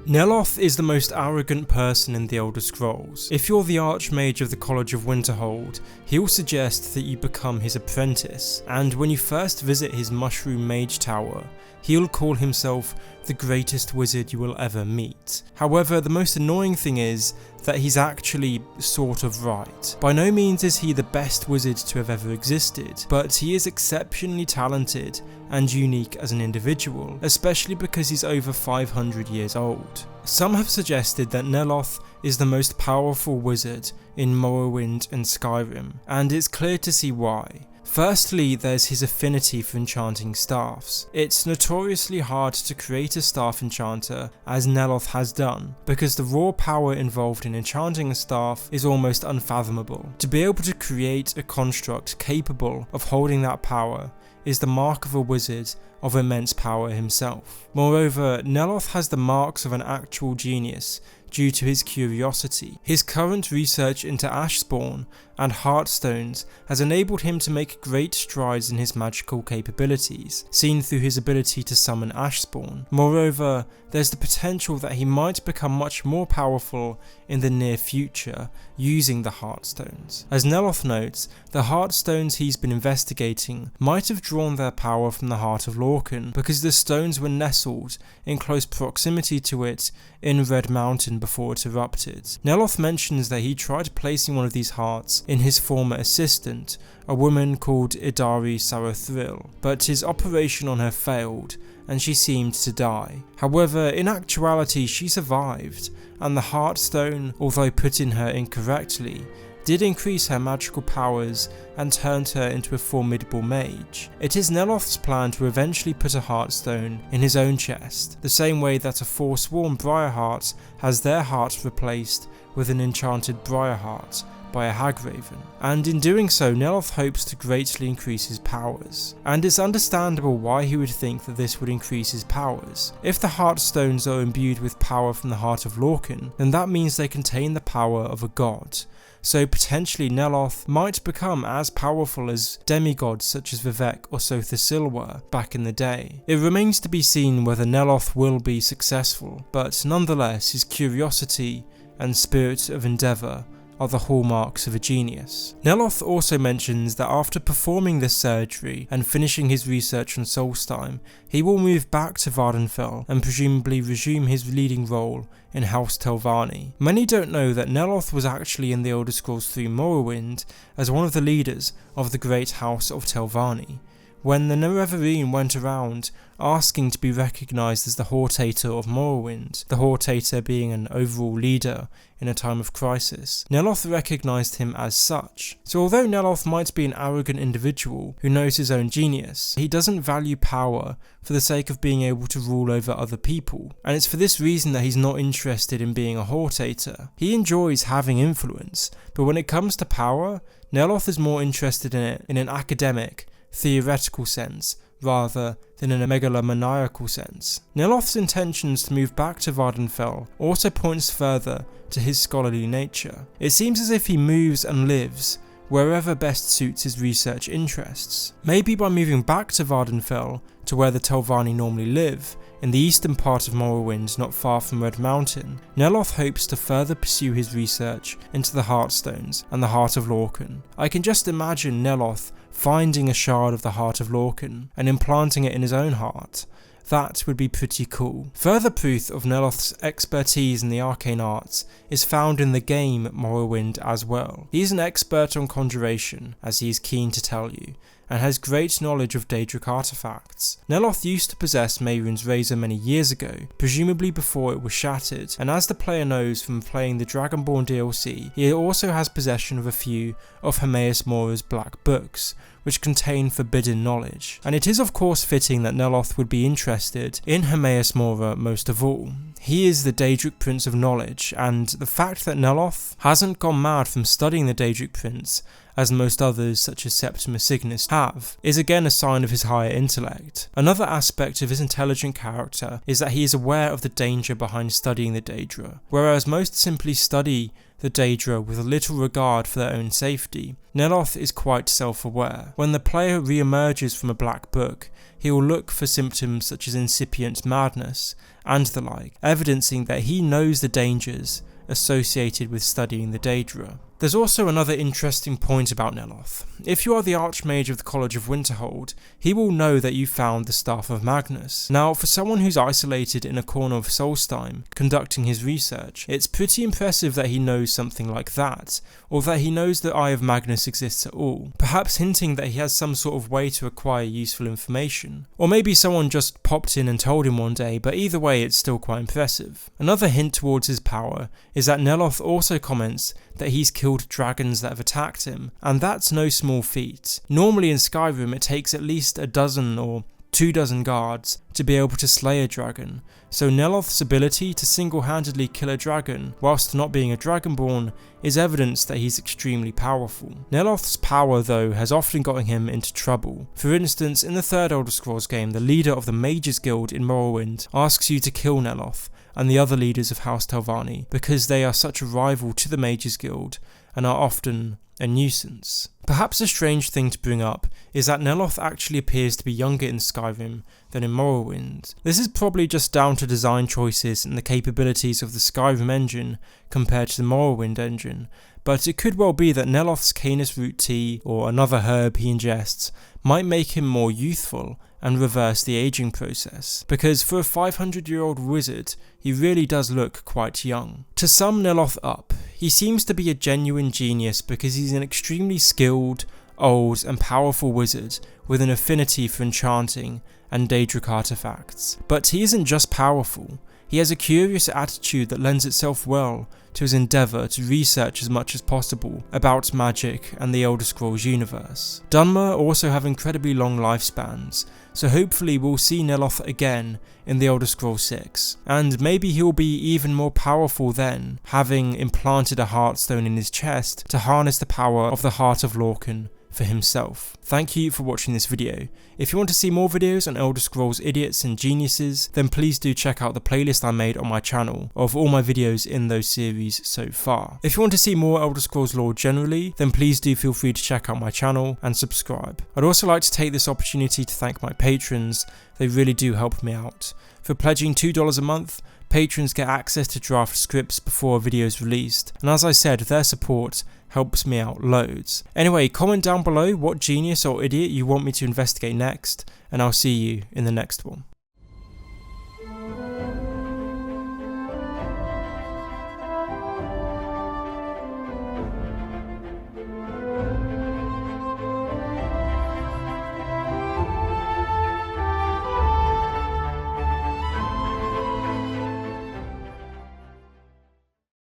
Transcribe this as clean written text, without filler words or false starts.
Neloth is the most arrogant person in the Elder Scrolls. If you're the Archmage of the College of Winterhold, he'll suggest that you become his apprentice, and when you first visit his Mushroom Mage Tower, he'll call himself the greatest wizard you will ever meet. However, the most annoying thing is that he's actually sort of right. By no means is he the best wizard to have ever existed, but he is exceptionally talented and unique as an individual, especially because he's over 500 years old. Some have suggested that Neloth is the most powerful wizard in Morrowind and Skyrim, and it's clear to see why. Firstly, there's his affinity for enchanting staffs. It's notoriously hard to create a staff enchanter, as Neloth has done, because the raw power involved in enchanting a staff is almost unfathomable. To be able to create a construct capable of holding that power is the mark of a wizard of immense power himself. Moreover, Neloth has the marks of an actual genius due to his curiosity. His current research into Ashspawn and Heartstones has enabled him to make great strides in his magical capabilities, seen through his ability to summon Ashspawn. Moreover, there's the potential that he might become much more powerful in the near future using the Heartstones. As Neloth notes, the Heartstones he's been investigating might have drawn their power from the heart of Lorkhan, because the stones were nestled in close proximity to it in Red Mountain before it erupted. Neloth mentions that he tried placing one of these hearts in his former assistant, a woman called Idari Sarathril, but his operation on her failed and she seemed to die. However, in actuality she survived, and the Heartstone, although put in her incorrectly, did increase her magical powers and turned her into a formidable mage. It is Neloth's plan to eventually put a Heartstone in his own chest, the same way that a forsworn Briarheart has their heart replaced with an enchanted Briarheart by a Hagraven, and in doing so Neloth hopes to greatly increase his powers. And it's understandable why he would think that this would increase his powers. If the Heartstones are imbued with power from the heart of Lorkhan, then that means they contain the power of a god. So potentially Neloth might become as powerful as demigods such as Vivec or Sothasil were back in the day. It remains to be seen whether Neloth will be successful, but nonetheless his curiosity and spirit of endeavour are the hallmarks of a genius. Neloth also mentions that after performing this surgery and finishing his research on Solstheim, he will move back to Vvardenfell and presumably resume his leading role in House Telvanni. Many don't know that Neloth was actually in the Elder Scrolls III Morrowind as one of the leaders of the great House of Telvanni. When the Nerevarine went around asking to be recognised as the Hortator of Morrowind, the Hortator being an overall leader in a time of crisis, Neloth recognised him as such. So although Neloth might be an arrogant individual who knows his own genius, he doesn't value power for the sake of being able to rule over other people, and it's for this reason that he's not interested in being a Hortator. He enjoys having influence, but when it comes to power, Neloth is more interested in it in an academic, theoretical sense rather than in a megalomaniacal sense. Neloth's intentions to move back to Vvardenfell also points further to his scholarly nature. It seems as if he moves and lives wherever best suits his research interests. Maybe by moving back to Vvardenfell, to where the Telvanni normally live, in the eastern part of Morrowind not far from Red Mountain, Neloth hopes to further pursue his research into the Heartstones and the Heart of Lorkhan. I can just imagine Neloth finding a shard of the Heart of Lorkhan and implanting it in his own heart. That would be pretty cool. Further proof of Neloth's expertise in the arcane arts is found in the game Morrowind as well. He is an expert on conjuration, as he is keen to tell you, and has great knowledge of Daedric artifacts. Neloth used to possess Mehrunes Razor many years ago, presumably before it was shattered, and as the player knows from playing the Dragonborn DLC, he also has possession of a few of Hermaeus Mora's black books, which contain forbidden knowledge. And it is of course fitting that Neloth would be interested in Hermaeus Mora most of all. He is the Daedric Prince of Knowledge, and the fact that Neloth hasn't gone mad from studying the Daedric Prince, as most others such as Septimus Signus have, is again a sign of his higher intellect. Another aspect of his intelligent character is that he is aware of the danger behind studying the Daedra. Whereas most simply study the Daedra with little regard for their own safety, Neloth is quite self-aware. When the player re-emerges from a black book, he will look for symptoms such as incipient madness and the like, evidencing that he knows the dangers associated with studying the Daedra. There's also another interesting point about Neloth. If you are the Archmage of the College of Winterhold, he will know that you found the Staff of Magnus. Now, for someone who's isolated in a corner of Solstheim, conducting his research, it's pretty impressive that he knows something like that, or that he knows the Eye of Magnus exists at all, perhaps hinting that he has some sort of way to acquire useful information. Or maybe someone just popped in and told him one day, but either way it's still quite impressive. Another hint towards his power is that Neloth also comments that he's killed dragons that have attacked him, and that's no small feat. Normally in Skyrim it takes at least a dozen or 24 guards to be able to slay a dragon, so Neloth's ability to single-handedly kill a dragon whilst not being a Dragonborn is evidence that he's extremely powerful. Neloth's power though has often gotten him into trouble. For instance, in the third Elder Scrolls game, the leader of the Mages Guild in Morrowind asks you to kill Neloth and the other leaders of House Telvanni because they are such a rival to the Mages Guild and are often a nuisance. Perhaps a strange thing to bring up is that Neloth actually appears to be younger in Skyrim than in Morrowind. This is probably just down to design choices and the capabilities of the Skyrim engine compared to the Morrowind engine, but it could well be that Neloth's Canis root tea or another herb he ingests might make him more youthful and reverse the aging process, because for a 500-year-old wizard, he really does look quite young. To sum Neloth up, he seems to be a genuine genius because he's an extremely skilled, old and powerful wizard with an affinity for enchanting and Daedric artifacts. But he isn't just powerful, he has a curious attitude that lends itself well to his endeavour to research as much as possible about magic and the Elder Scrolls universe. Dunmer also have incredibly long lifespans, so hopefully we'll see Neloth again in the Elder Scrolls 6, and maybe he'll be even more powerful then, having implanted a Heartstone in his chest to harness the power of the Heart of Lorkhan for himself. Thank you for watching this video. If you want to see more videos on Elder Scrolls idiots and geniuses, then please do check out the playlist I made on my channel of all my videos in those series so far. If you want to see more Elder Scrolls lore generally, then please do feel free to check out my channel and subscribe. I'd also like to take this opportunity to thank my patrons. They really do help me out. For pledging $2 a month, patrons get access to draft scripts before a video is released, and as I said, their support helps me out loads. Anyway, comment down below what genius or idiot you want me to investigate next, and I'll see you in the next one.